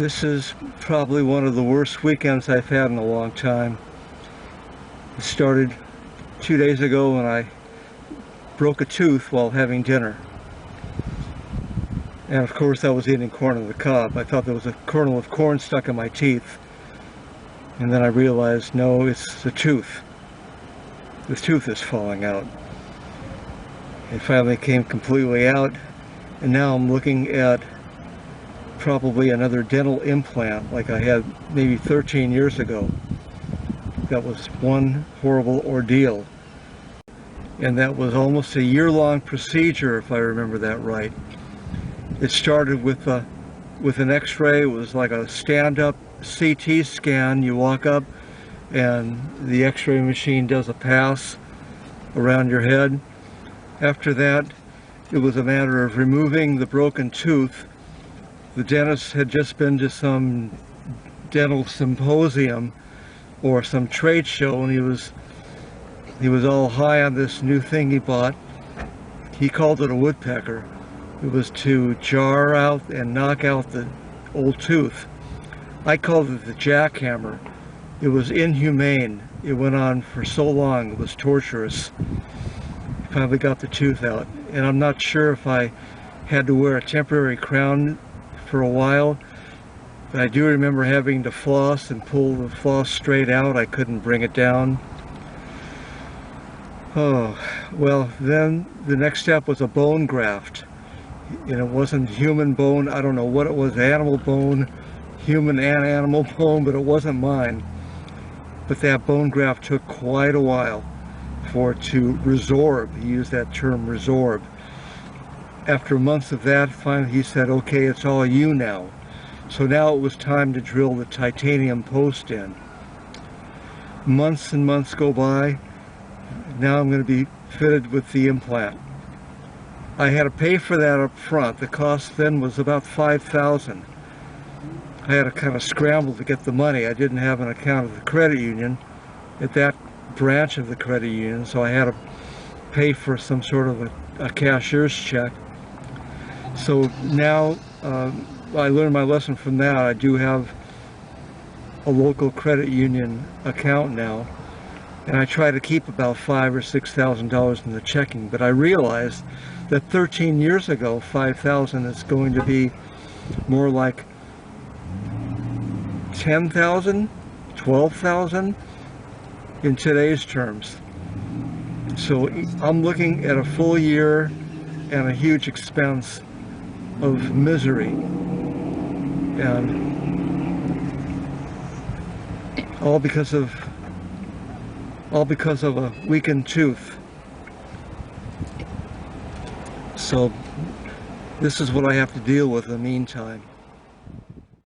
This is probably one of the worst weekends I've had in a long time. It started 2 days ago when I broke a tooth while having dinner. And of course I was eating corn on the cob. I thought there was a kernel of corn stuck in my teeth. And then I realized, no, it's the tooth. The tooth is falling out. It finally came completely out, and now I'm looking at probably another dental implant like I had maybe 13 years ago. That was one horrible ordeal. And that was almost a year-long procedure, if I remember that right. It started with an x-ray. It was like a stand-up CT scan. You walk up and the x-ray machine does a pass around your head. After that, it was a matter of removing the broken tooth. The dentist had just been to some dental symposium or some trade show, and he was all high on this new thing he bought. He called it a woodpecker. It was to jar out and knock out the old tooth. I called it the jackhammer. It was inhumane. It went on for so long. It was torturous. Finally got the tooth out, and I'm not sure if I had to wear a temporary crown for a while, but I do remember having to floss and pull the floss straight out. I couldn't bring it down. Oh, well, then the next step was a bone graft. And it wasn't human bone. I don't know what it was, animal bone, human and animal bone, but it wasn't mine. But that bone graft took quite a while for it to resorb. He used that term, resorb. After months of that, finally he said, okay, it's all you now. So now it was time to drill the titanium post in. Months and months go by. Now I'm going to be fitted with the implant. I had to pay for that up front. The cost then was about $5,000. I had to kind of scramble to get the money. I didn't have an account at the credit union, at that branch of the credit union, so I had to pay for some sort of a cashier's check. So now I learned my lesson from that. I do have a local credit union account now, and I try to keep about $5,000 or $6,000 in the checking. But I realized that 13 years ago, $5,000 is going to be more like $10,000, $12,000 in today's terms. So I'm looking at a full year and a huge expense of misery, and all because of a weakened tooth. So this is what I have to deal with in the meantime.